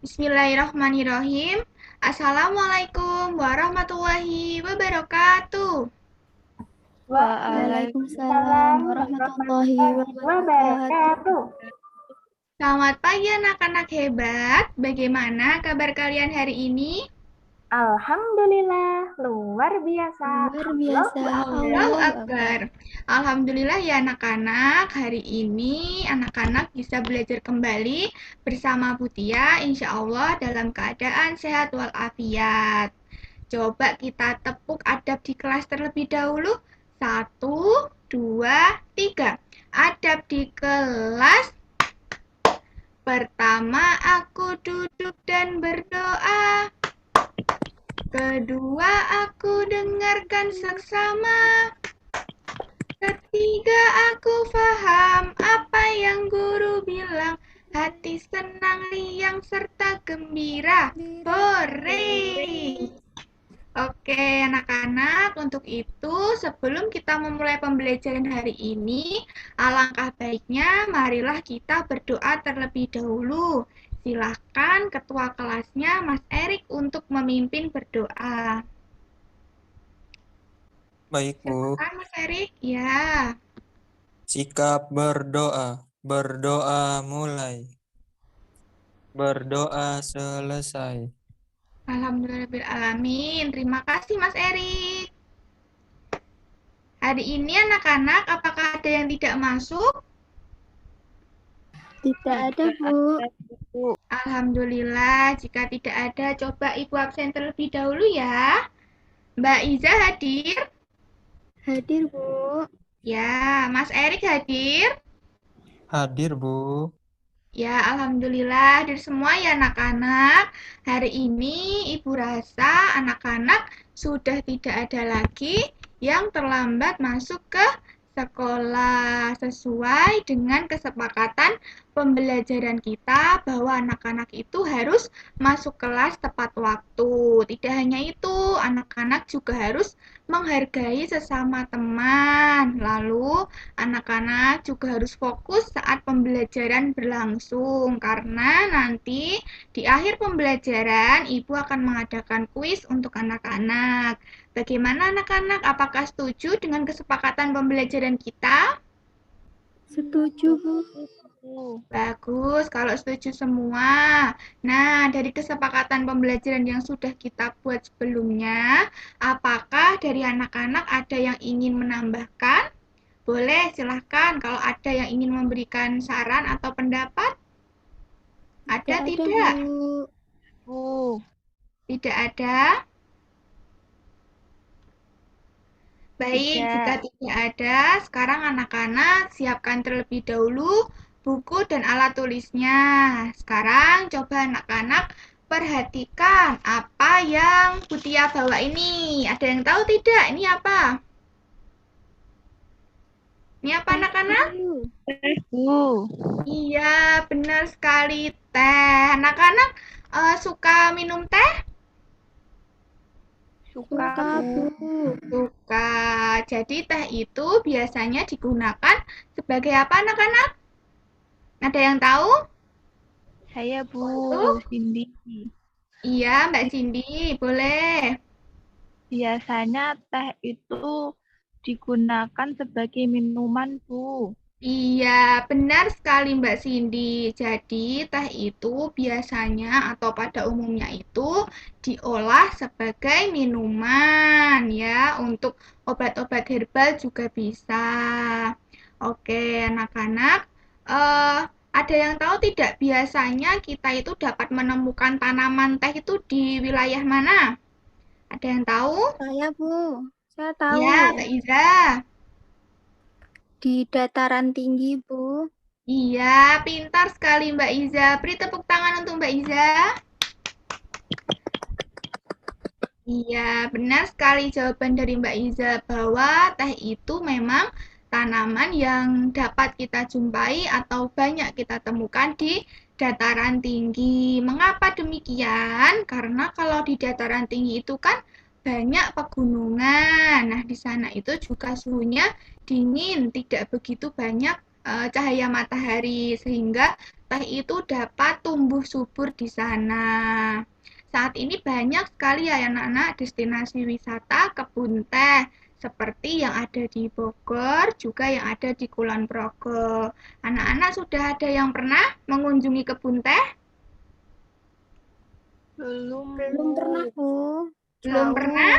Bismillahirrahmanirrahim. Assalamualaikum warahmatullahi wabarakatuh. Waalaikumsalam Waalaikumsalam warahmatullahi warahmatullahi wabarakatuh. wabarakatuh. Selamat pagi anak-anak hebat. Bagaimana kabar kalian hari ini? Alhamdulillah, luar biasa. Luar biasa, Allahu Allahu Akbar. Akbar. Alhamdulillah ya anak-anak, hari ini anak-anak bisa belajar kembali bersama Butia, insya Allah dalam keadaan sehat walafiat. Coba kita tepuk adab di kelas terlebih dahulu. Satu, dua, tiga. Adab di kelas. Pertama, aku duduk dan berdoa. Kedua, aku dengarkan seksama. Ketiga, aku paham apa yang guru bilang. Hati senang, riang, serta gembira. Hore! Oke, anak-anak, untuk itu sebelum kita memulai pembelajaran hari ini, alangkah baiknya marilah kita berdoa terlebih dahulu. Silakan ketua kelasnya Mas Erik untuk memimpin berdoa. Baik, Bu. Silakan Mas Erik. Ya. Sikap berdoa. Berdoa mulai. Berdoa selesai. Alhamdulillahirrahmanirrahim. Terima kasih Mas Erik. Hari ini anak-anak, apakah ada yang tidak masuk? Tidak ada, Bu. Alhamdulillah, jika tidak ada, coba Ibu absen terlebih dahulu ya. Mbak Iza hadir? Hadir, Bu. Ya, Mas Erik hadir? Hadir, Bu. Ya, Alhamdulillah hadir semua ya anak-anak. Hari ini Ibu rasa anak-anak sudah tidak ada lagi yang terlambat masuk ke sekolah sesuai dengan kesepakatan pembelajaran kita bahwa anak-anak itu harus masuk kelas tepat waktu. Tidak hanya itu, anak-anak juga harus menghargai sesama teman. Lalu, anak-anak juga harus fokus saat pembelajaran berlangsung karena nanti di akhir pembelajaran Ibu akan mengadakan kuis untuk anak-anak. Bagaimana anak-anak? Apakah setuju dengan kesepakatan pembelajaran kita? Setuju, Bu. Bagus, kalau setuju semua. Nah, dari kesepakatan pembelajaran yang sudah kita buat sebelumnya, apakah dari anak-anak ada yang ingin menambahkan? Boleh, silahkan kalau ada yang ingin memberikan saran atau pendapat. Ada tidak? Bu. Tidak ada? Baik, jika tidak ada, sekarang anak-anak siapkan terlebih dahulu buku dan alat tulisnya. Sekarang coba anak-anak perhatikan apa yang Butia bawa ini. Ada yang tahu tidak? Ini apa? Ini apa anak-anak? Bu. Iya, benar sekali teh. Anak-anak suka minum teh? Suka, Bu. Suka. Jadi teh itu biasanya digunakan sebagai apa anak-anak? Ada yang tahu? Saya Bu Cindy. Iya, Mbak Cindy, boleh. Biasanya teh itu digunakan sebagai minuman, Bu. Iya, benar sekali Mbak Cindy. Jadi, teh itu biasanya atau pada umumnya itu diolah sebagai minuman ya, untuk obat-obat herbal juga bisa. Oke, anak-anak, ada yang tahu tidak biasanya kita itu dapat menemukan tanaman teh itu di wilayah mana? Ada yang tahu? Saya, Bu. Saya tahu. Ya, Kak Iza. Di dataran tinggi, Bu. Iya, pintar sekali Mbak Iza. Beri tepuk tangan untuk Mbak Iza. Iya, benar sekali jawaban dari Mbak Iza bahwa teh itu memang tanaman yang dapat kita jumpai atau banyak kita temukan di dataran tinggi. Mengapa demikian? Karena kalau di dataran tinggi itu kan banyak pegunungan. Nah, di sana itu juga suhunya dingin, tidak begitu banyak cahaya matahari sehingga teh itu dapat tumbuh subur di sana. Saat ini banyak sekali ya anak-anak destinasi wisata kebun teh seperti yang ada di Bogor, juga yang ada di Kulon Progo. Anak-anak sudah ada yang pernah mengunjungi kebun teh? Belum, Belum Bu. pernah, Bu. Belum Jauh. pernah?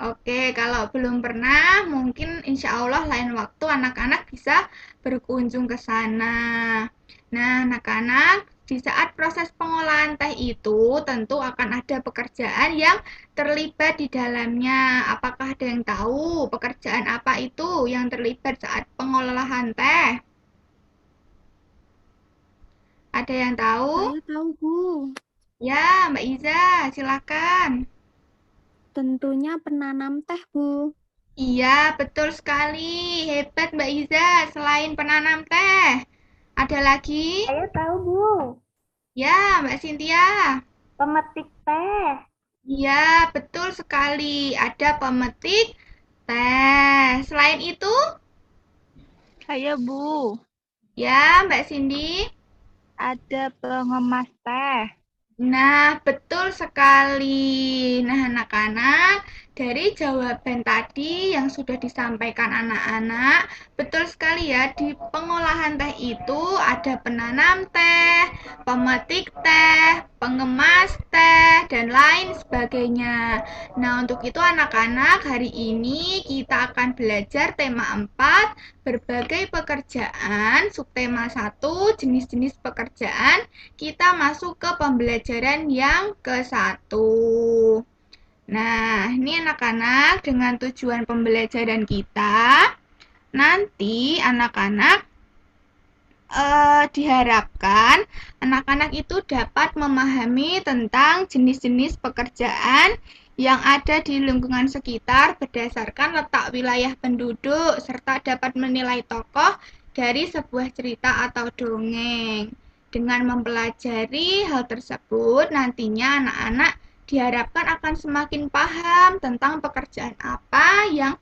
Oke, kalau belum pernah, mungkin insya Allah lain waktu anak-anak bisa berkunjung ke sana. Nah, anak-anak, di saat proses pengolahan teh itu tentu akan ada pekerjaan yang terlibat di dalamnya. Apakah ada yang tahu pekerjaan apa itu yang terlibat saat pengolahan teh? Ada yang tahu? Saya tahu, Bu. Ya, Mbak Iza, silakan. Tentunya penanam teh, Bu. Iya, betul sekali. Hebat Mbak Iza. Selain penanam teh, ada lagi? Saya tahu, Bu. Ya, Mbak Cynthia. Pemetik teh. Iya, betul sekali. Ada pemetik teh. Selain itu, Saya, Bu. ya Mbak Cindy. Ada pengemas teh. Nah, betul sekali. Nah, anak-anak, dari jawaban tadi yang sudah disampaikan anak-anak, betul sekali ya, di pengolahan teh itu ada penanam teh, pemetik teh, pengemas teh, dan lain sebagainya. Nah, untuk itu anak-anak, hari ini kita akan belajar tema 4, berbagai pekerjaan, subtema 1, jenis-jenis pekerjaan. Kita masuk ke pembelajaran yang ke-1. Nah, ini anak-anak dengan tujuan pembelajaran kita, nanti anak-anak diharapkan anak-anak itu dapat memahami tentang jenis-jenis pekerjaan yang ada di lingkungan sekitar berdasarkan letak wilayah penduduk, serta dapat menilai tokoh dari sebuah cerita atau dongeng. Dengan mempelajari hal tersebut, nantinya anak-anak diharapkan akan semakin paham tentang pekerjaan apa yang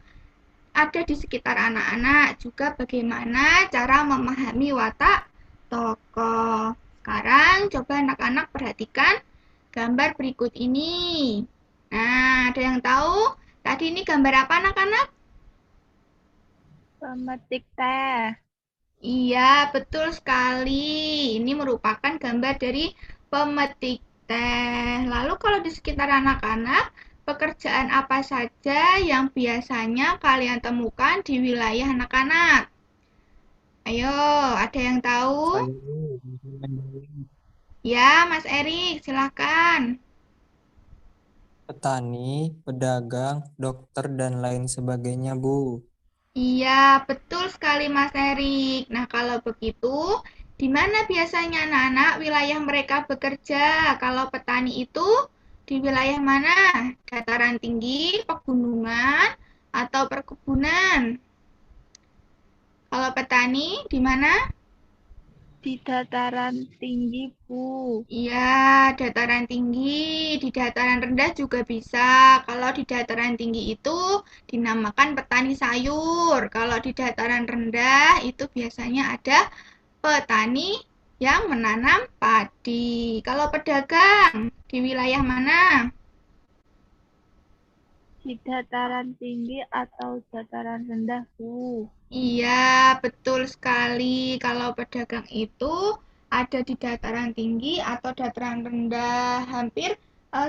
ada di sekitar anak-anak, juga bagaimana cara memahami watak tokoh. Sekarang coba anak-anak perhatikan gambar berikut ini. Nah, ada yang tahu tadi ini gambar apa anak-anak? Pemetik teh. Iya, betul sekali. Ini merupakan gambar dari pemetik teh. Lalu kalau di sekitar anak-anak, pekerjaan apa saja yang biasanya kalian temukan di wilayah anak-anak? Ayo, ada yang tahu? Saya, Bu. Ya, Mas Erik, silakan. Petani, pedagang, dokter, dan lain sebagainya, Bu. Iya, betul sekali Mas Erik. Nah, kalau begitu, di mana biasanya anak-anak wilayah mereka bekerja? Kalau petani itu di wilayah mana? Dataran tinggi, pegunungan, atau perkebunan? Kalau petani di mana? Di dataran tinggi, Bu. Iya, dataran tinggi, di dataran rendah juga bisa. Kalau di dataran tinggi itu dinamakan petani sayur. Kalau di dataran rendah itu biasanya ada petani yang menanam padi. Kalau pedagang di wilayah mana? Di dataran tinggi atau dataran rendah, Bu. Iya, betul sekali. Kalau pedagang itu ada di dataran tinggi atau dataran rendah. Hampir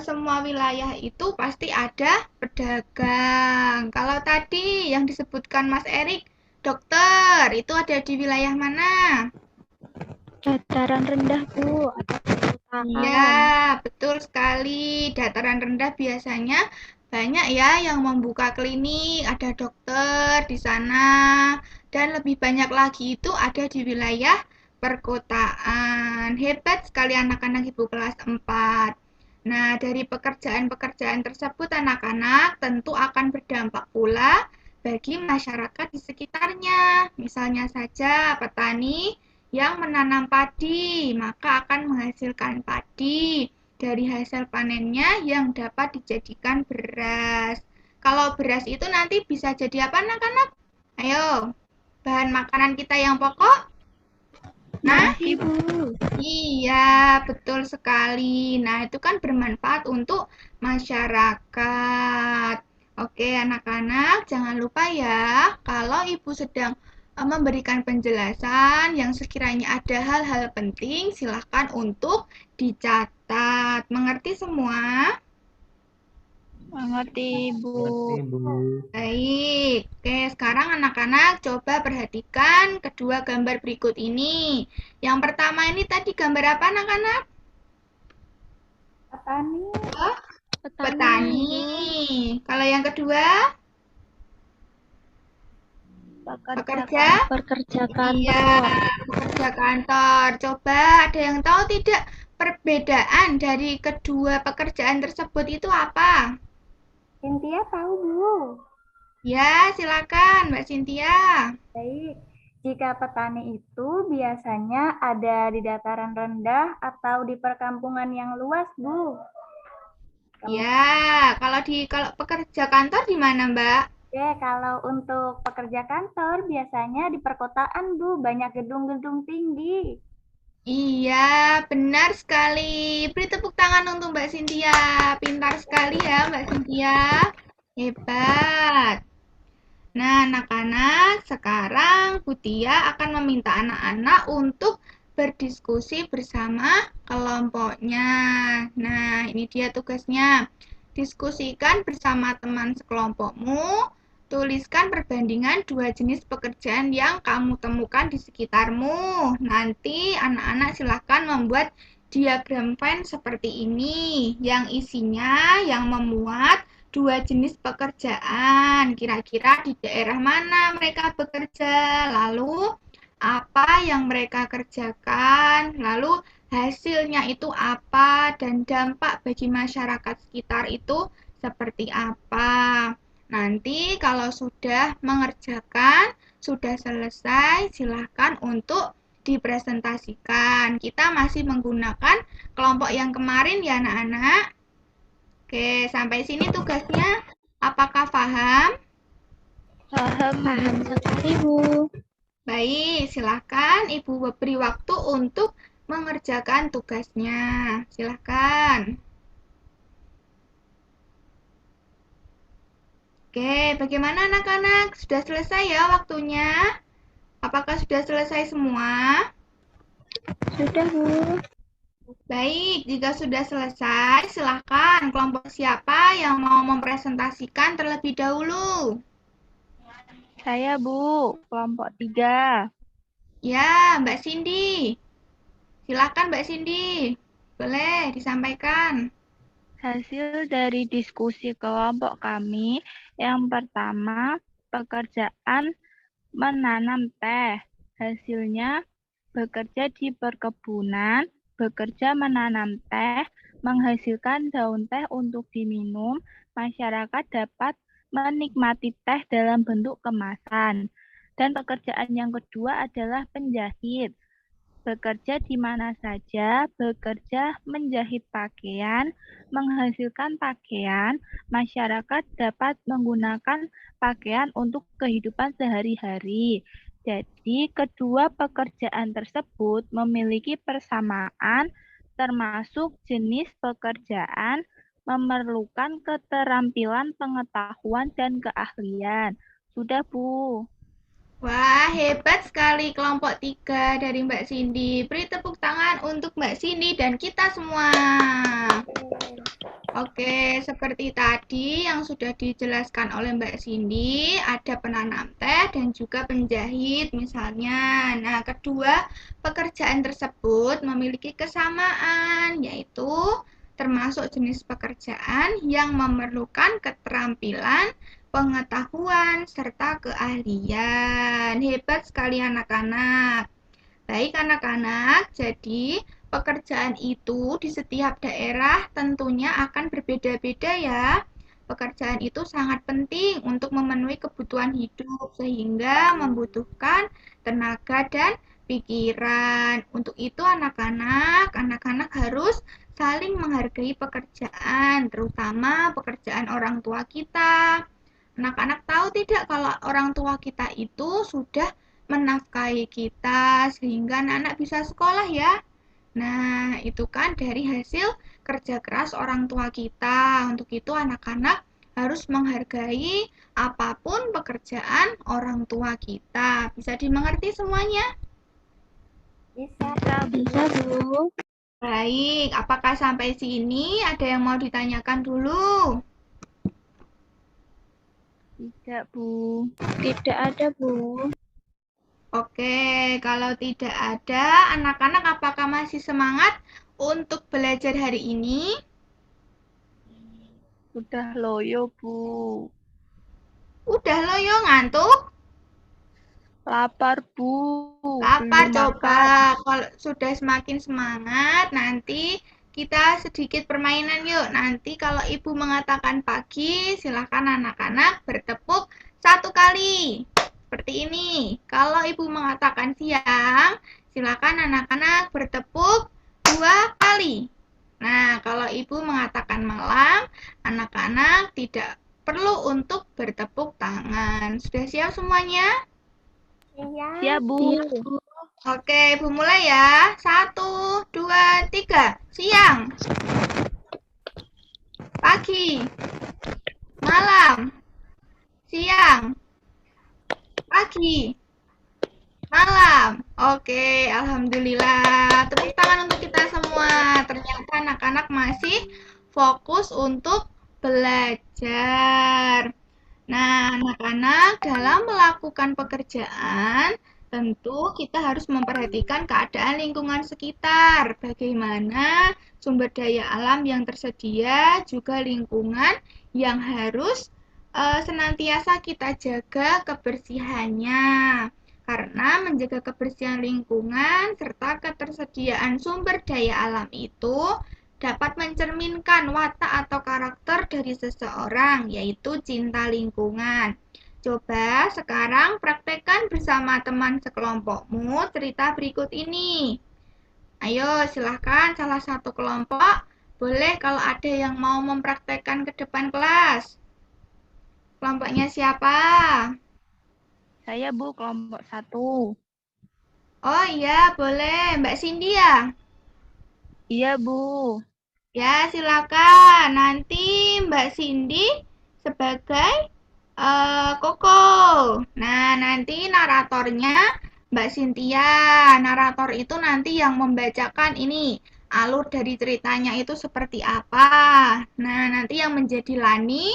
semua wilayah itu pasti ada pedagang. Kalau tadi yang disebutkan Mas Erik, dokter, itu ada di wilayah mana? Dataran rendah, Bu. Ada perkotaan. Iya, betul sekali. Dataran rendah biasanya banyak ya yang membuka klinik, ada dokter di sana, dan lebih banyak lagi itu ada di wilayah perkotaan. Hebat sekali anak-anak Ibu kelas 4. Nah, dari pekerjaan-pekerjaan tersebut anak-anak tentu akan berdampak pula bagi masyarakat di sekitarnya. Misalnya saja petani yang menanam padi, maka akan menghasilkan padi dari hasil panennya yang dapat dijadikan beras. Kalau beras itu nanti bisa jadi apa anak-anak? Ayo, bahan makanan kita yang pokok? Nah, Ibu. iya, betul sekali. Nah, itu kan bermanfaat untuk masyarakat. Oke, anak-anak, jangan lupa ya, kalau Ibu sedang memberikan penjelasan yang sekiranya ada hal-hal penting, silahkan untuk dicatat. Mengerti semua? Mengerti, Bu. Ngerti, Bu. Baik, oke sekarang anak-anak coba perhatikan kedua gambar berikut ini. Yang pertama ini tadi gambar apa anak-anak? Petani. Oh, petani. Kalau yang kedua, pekerja? Pekerja Iya, pekerja kantor. Coba ada yang tahu tidak perbedaan dari kedua pekerjaan tersebut itu apa? Cynthia tahu, Bu. Ya, silakan Mbak Cynthia. Baik. Jika petani itu biasanya ada di dataran rendah atau di perkampungan yang luas, Bu. Ya, kalau pekerja kantor di mana, Mbak? Oke, kalau untuk pekerja kantor biasanya di perkotaan, Bu, banyak gedung-gedung tinggi. Iya, benar sekali. Beri tepuk tangan untuk Mbak Cynthia. Pintar sekali ya, Mbak Cynthia. Hebat. Nah, anak-anak, sekarang Bu Tia akan meminta anak-anak untuk berdiskusi bersama kelompoknya. Nah, ini dia tugasnya. Diskusikan bersama teman sekelompokmu. Tuliskan perbandingan dua jenis pekerjaan yang kamu temukan di sekitarmu. Nanti anak-anak silakan membuat diagram Venn seperti ini, yang isinya yang memuat dua jenis pekerjaan. Kira-kira di daerah mana mereka bekerja, lalu apa yang mereka kerjakan, lalu hasilnya itu apa, dan dampak bagi masyarakat sekitar itu seperti apa. Nanti kalau sudah mengerjakan, sudah selesai, silahkan untuk dipresentasikan. Kita masih menggunakan kelompok yang kemarin ya anak-anak. Oke, sampai sini tugasnya. Apakah paham? Paham sekali, Bu. Baik, silahkan Ibu beri waktu untuk mengerjakan tugasnya. Silahkan. Oke, bagaimana anak-anak? Sudah selesai ya waktunya? Apakah sudah selesai semua? Sudah, Bu. Baik, jika sudah selesai, silahkan kelompok siapa yang mau mempresentasikan terlebih dahulu? Saya, Bu, kelompok 3. Ya, Mbak Cindy. Silahkan Mbak Cindy. Boleh disampaikan. Hasil dari diskusi kelompok kami, yang pertama, pekerjaan menanam teh. Hasilnya, bekerja di perkebunan, bekerja menanam teh, menghasilkan daun teh untuk diminum, masyarakat dapat menikmati teh dalam bentuk kemasan. Dan pekerjaan yang kedua adalah penjahit. Bekerja di mana saja, bekerja menjahit pakaian, menghasilkan pakaian, masyarakat dapat menggunakan pakaian untuk kehidupan sehari-hari. Jadi, kedua pekerjaan tersebut memiliki persamaan, termasuk jenis pekerjaan, memerlukan keterampilan, pengetahuan, dan keahlian. Sudah, Bu. Wah, hebat sekali kelompok 3 dari Mbak Cindy. Beri tepuk tangan untuk Mbak Cindy dan kita semua. Oke, seperti tadi yang sudah dijelaskan oleh Mbak Cindy, ada penanam teh dan juga penjahit misalnya. Nah, kedua pekerjaan tersebut memiliki kesamaan, yaitu termasuk jenis pekerjaan yang memerlukan keterampilan, pengetahuan, serta keahlian. Hebat sekali anak-anak. Baik anak-anak, jadi pekerjaan itu di setiap daerah tentunya akan berbeda-beda ya. Pekerjaan itu sangat penting untuk memenuhi kebutuhan hidup sehingga membutuhkan tenaga dan pikiran. Untuk itu anak-anak harus saling menghargai pekerjaan, terutama pekerjaan orang tua kita. Anak-anak tahu tidak kalau orang tua kita itu sudah menafkahi kita sehingga anak-anak bisa sekolah ya. Nah, itu kan dari hasil kerja keras orang tua kita. Untuk itu anak-anak harus menghargai apapun pekerjaan orang tua kita. Bisa dimengerti semuanya? Bisa. Bisa, Bu. Baik, apakah sampai sini ada yang mau ditanyakan dulu? Tidak, Bu. Tidak ada, Bu. Oke, kalau tidak ada, anak-anak apakah masih semangat untuk belajar hari ini? Sudah loyo, Bu. Udah loh yo ngantuk? Lapar, Bu. Lapar Belum coba. makan. Kalau sudah semakin semangat, nanti kita sedikit permainan yuk. Nanti kalau ibu mengatakan pagi, silahkan anak-anak bertepuk 1 kali. Seperti ini. Kalau ibu mengatakan siang, silahkan anak-anak bertepuk 2 kali. Nah, kalau ibu mengatakan malam, anak-anak tidak perlu untuk bertepuk tangan. Sudah siap semuanya? Iya. Siap, Bu. Iya, Bu. Oke, ibu mulai ya. 1, 2, 3. Siang. Pagi. Malam. Siang. Pagi. Malam. Oke, alhamdulillah. Tepuk tangan untuk kita semua. Ternyata anak-anak masih fokus untuk belajar. Nah, anak-anak dalam melakukan pekerjaan, tentu kita harus memperhatikan keadaan lingkungan sekitar. Bagaimana sumber daya alam yang tersedia, juga lingkungan yang harus senantiasa kita jaga kebersihannya. Karena menjaga kebersihan lingkungan serta ketersediaan sumber daya alam itu dapat mencerminkan watak atau karakter dari seseorang, yaitu cinta lingkungan. Coba sekarang praktekkan bersama teman sekelompokmu cerita berikut ini. Ayo, silahkan salah satu kelompok. Boleh kalau ada yang mau mempraktekkan ke depan kelas. Kelompoknya siapa? Saya, Bu, kelompok 1. Oh iya, boleh. Mbak Cindy ya? Iya, Bu. Ya, silakan. Nanti Mbak Cindy sebagai Koko. Nah, nanti naratornya Mbak Cynthia. Narator itu nanti yang membacakan ini alur dari ceritanya itu seperti apa. Nah, nanti yang menjadi Lani,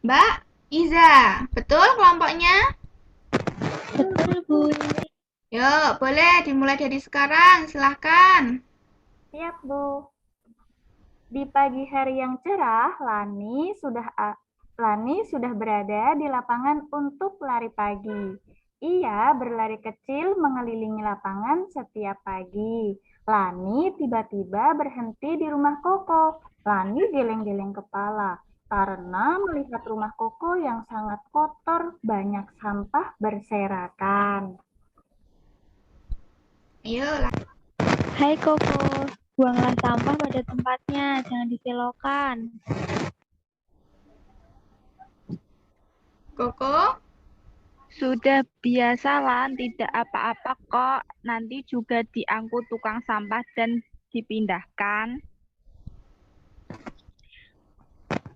Mbak Iza. Betul kelompoknya? Betul, Bu. Yuk, boleh dimulai dari sekarang. Silahkan. Siap, Bu. Di pagi hari yang cerah, Lani sudah berada di lapangan untuk lari pagi. Ia berlari kecil mengelilingi lapangan setiap pagi. Lani tiba-tiba berhenti di rumah Koko. Lani geleng-geleng kepala karena melihat rumah Koko yang sangat kotor, banyak sampah berserakan. Ayo, Hai, Koko. Buanglah sampah pada tempatnya, jangan dibelokkan. Koko. Sudah biasa, Lan. Tidak apa-apa kok. Nanti juga diangkut tukang sampah dan dipindahkan.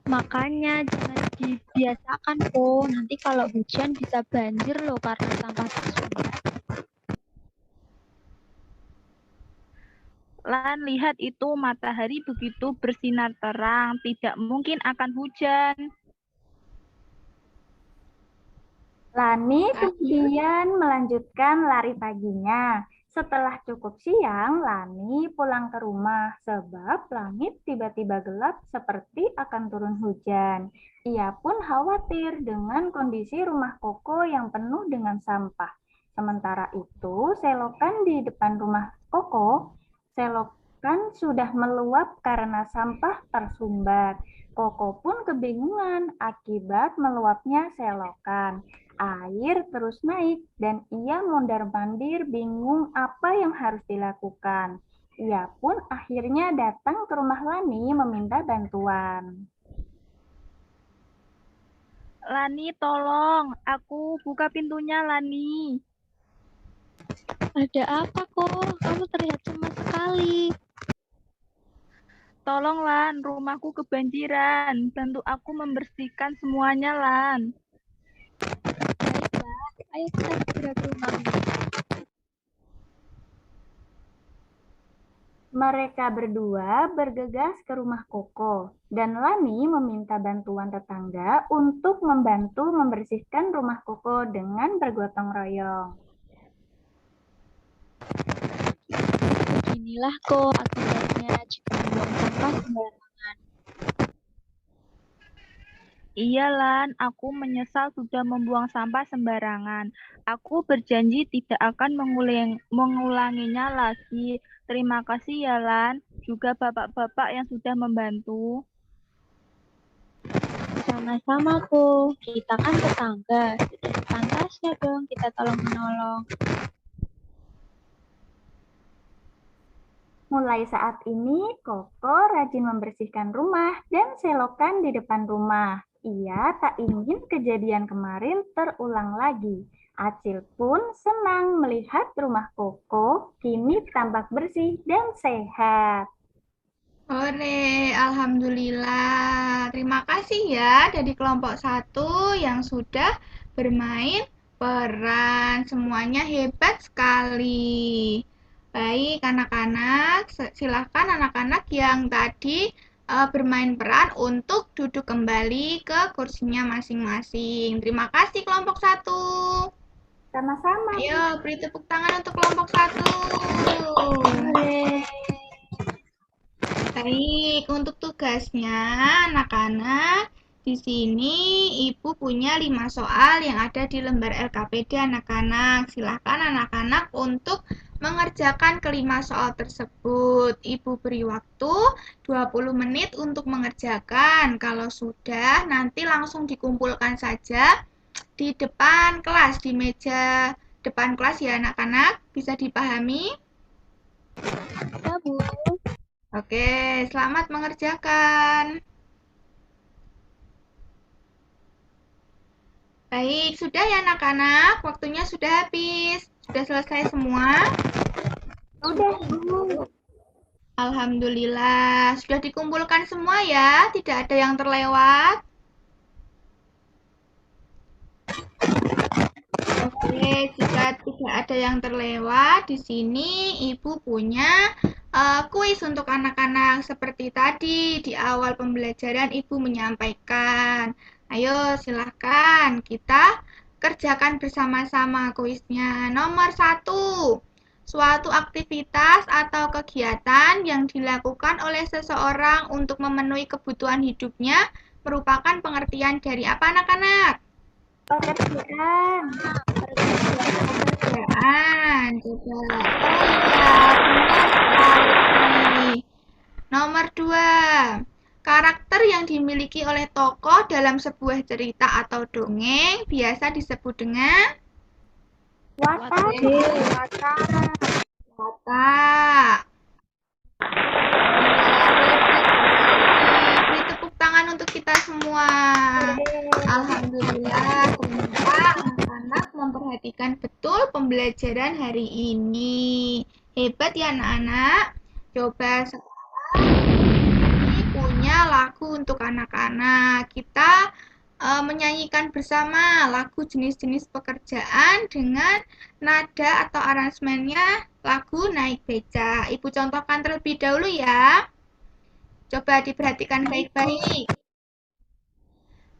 Makanya jangan dibiasakan, Po. Nanti kalau hujan bisa banjir loh karena sampah tersumbat. Lan, lihat itu matahari begitu bersinar terang. Tidak mungkin akan hujan. Lani kemudian melanjutkan lari paginya. Setelah cukup siang, Lani pulang ke rumah sebab langit tiba-tiba gelap seperti akan turun hujan. Ia pun khawatir dengan kondisi rumah Koko yang penuh dengan sampah. Sementara itu, selokan di depan rumah Koko, selokan sudah meluap karena sampah tersumbat. Koko pun kebingungan akibat meluapnya selokan. Air terus naik dan ia mondar-mandir bingung apa yang harus dilakukan. Ia pun akhirnya datang ke rumah Lani meminta bantuan. Lani, tolong. Aku buka pintunya, Lani. Ada apa kok? Kamu terlihat cemas sekali. Tolong Lan, rumahku kebanjiran. Bantu aku membersihkan semuanya Lan. Baiklah, ayo kita segera ke rumahmu. Mereka berdua bergegas ke rumah Koko, dan Lani meminta bantuan tetangga untuk membantu membersihkan rumah Koko dengan bergotong royong. Beginilah kok akibatnya jika membuang sampah sembarangan. Iya Lan, aku menyesal sudah membuang sampah sembarangan. Aku berjanji tidak akan mengulanginya lagi. Terima kasih ya Lan, juga bapak-bapak yang sudah membantu. Sama-sama kok, kita kan tetangga. Sudah pantasnya dong kita tolong-menolong. Mulai saat ini, Koko rajin membersihkan rumah dan selokan di depan rumah. Ia tak ingin kejadian kemarin terulang lagi. Acil pun senang melihat rumah Koko kini tampak bersih dan sehat. Ore, alhamdulillah. Terima kasih ya dari kelompok 1 yang sudah bermain peran. Semuanya hebat sekali. Baik, anak-anak, silahkan anak-anak yang tadi bermain peran untuk duduk kembali ke kursinya masing-masing. Terima kasih kelompok 1. Sama-sama. Ayo, beri tepuk tangan untuk kelompok 1. Baik, untuk tugasnya anak-anak, di sini Ibu punya 5 soal yang ada di lembar LKPD anak-anak. Silahkan anak-anak untuk mengerjakan kelima soal tersebut. Ibu beri waktu 20 menit untuk mengerjakan. Kalau sudah, nanti langsung dikumpulkan saja di depan kelas, di meja depan kelas ya anak-anak. Bisa dipahami? Ya, Bu. Oke, selamat mengerjakan. Baik, sudah ya anak-anak, waktunya sudah habis. Sudah selesai semua? Sudah, Bu. Alhamdulillah, sudah dikumpulkan semua ya, tidak ada yang terlewat. Oke, jika tidak ada yang terlewat, di sini Ibu punya kuis untuk anak-anak seperti tadi di awal pembelajaran Ibu menyampaikan. Ayo silahkan kita kerjakan bersama-sama kuisnya. Nomor 1, suatu aktivitas atau kegiatan yang dilakukan oleh seseorang untuk memenuhi kebutuhan hidupnya merupakan pengertian dari apa anak-anak? Pekerjaan. Pekerjaan, coba. Oh iya, benar sekali. Nomor 2, karakter yang dimiliki oleh tokoh dalam sebuah cerita atau dongeng biasa disebut dengan Watak. watak. Beri tepuk tangan untuk kita semua. Alhamdulillah, ternyata anak-anak memperhatikan betul pembelajaran hari ini. Hebat ya anak-anak. Coba sekarang ini punya lagu untuk anak-anak. Kita menyanyikan bersama lagu jenis-jenis pekerjaan dengan nada atau aransemennya lagu Naik Beca. Ibu contohkan terlebih dahulu ya. Coba diperhatikan baik-baik.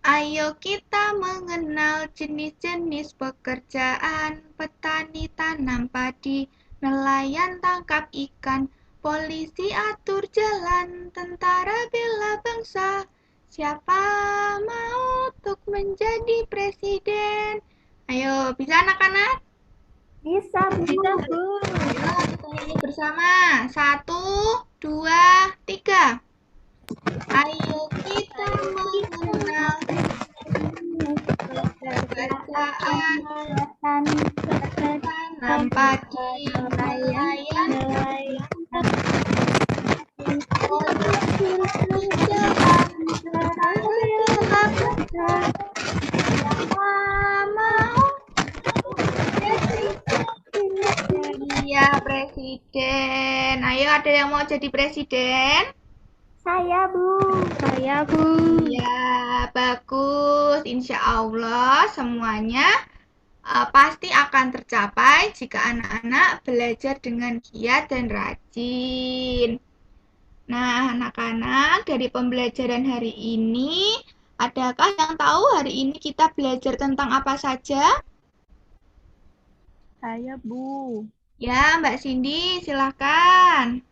Ayo kita mengenal jenis-jenis pekerjaan, petani tanam padi, nelayan tangkap ikan, polisi atur jalan, tentara bela bangsa. Siapa mau untuk menjadi presiden? Ayo, bisa anak-anak? Bisa, Bu. Ayo kita nyanyi bersama. 1, 2, 3. Ayo kita mengenal pekerjaan, tanam padi, nelayan, ada yang mau jadi presiden? Saya, Bu. Saya, Bu. Ya, bagus. Insya Allah semuanya pasti akan tercapai jika anak-anak belajar dengan giat dan rajin. Nah, anak-anak, dari pembelajaran hari ini, adakah yang tahu hari ini kita belajar tentang apa saja? Saya, Bu. Ya, Mbak Cindy, silakan.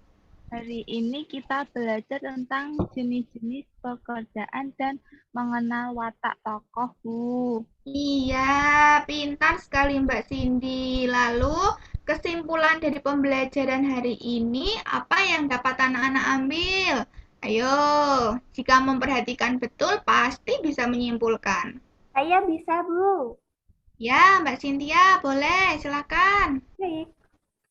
Hari ini kita belajar tentang jenis-jenis pekerjaan dan mengenal watak tokoh, Bu. Iya, pintar sekali Mbak Cindy. Lalu, kesimpulan dari pembelajaran hari ini, apa yang dapat anak-anak ambil? Ayo, jika memperhatikan betul, pasti bisa menyimpulkan. Saya bisa, Bu. Ya, Mbak Cynthia, boleh, silakan. Baik.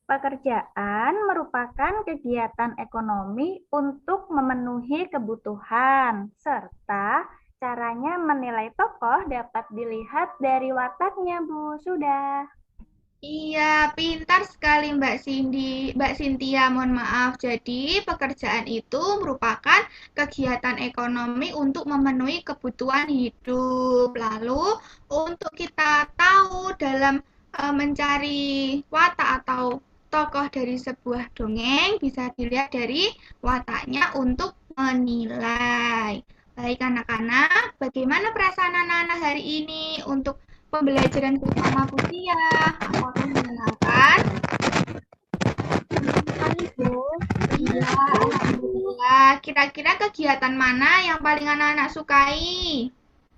Pekerjaan merupakan kegiatan ekonomi untuk memenuhi kebutuhan, serta caranya menilai tokoh dapat dilihat dari wataknya, Bu. Sudah. Iya, pintar sekali Mbak Cynthia, mohon maaf. Jadi, pekerjaan itu merupakan kegiatan ekonomi untuk memenuhi kebutuhan hidup. Lalu, untuk kita tahu dalam mencari watak atau tokoh dari sebuah dongeng, bisa dilihat dari wataknya untuk menilai. Baik anak-anak, bagaimana perasaan anak-anak hari ini untuk pembelajaran bersama Mutia? Apakah menyenangkan? Sekali, Bu. Iya, alhamdulillah. Kira-kira kegiatan mana yang paling anak-anak sukai?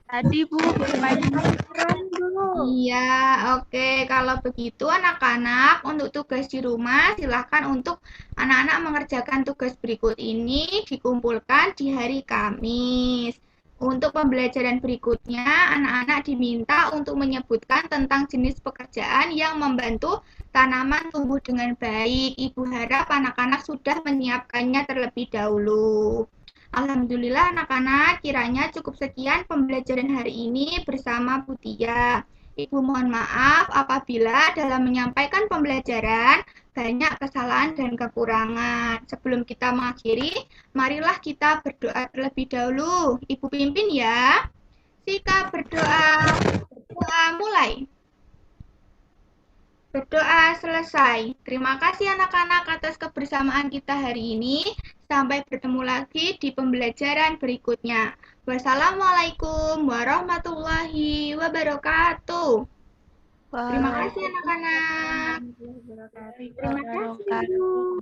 Tadi, Bu, bermain Keren, Bu. Iya, oke. Kalau begitu anak-anak untuk tugas di rumah silahkan untuk anak-anak mengerjakan tugas berikut ini dikumpulkan di hari Kamis. Untuk pembelajaran berikutnya, anak-anak diminta untuk menyebutkan tentang jenis pekerjaan yang membantu tanaman tumbuh dengan baik. Ibu harap anak-anak sudah menyiapkannya terlebih dahulu. Alhamdulillah anak-anak, kiranya cukup sekian pembelajaran hari ini bersama Bu Tia. Ibu mohon maaf apabila dalam menyampaikan pembelajaran banyak kesalahan dan kekurangan. Sebelum kita mengakhiri, marilah kita berdoa terlebih dahulu. Ibu pimpin ya. Sikap berdoa. Berdoa mulai. Berdoa selesai. Terima kasih anak-anak atas kebersamaan kita hari ini. Sampai bertemu lagi di pembelajaran berikutnya. Wassalamualaikum warahmatullahi wabarakatuh. Terima kasih anak-anak. Terima kasih, Bu.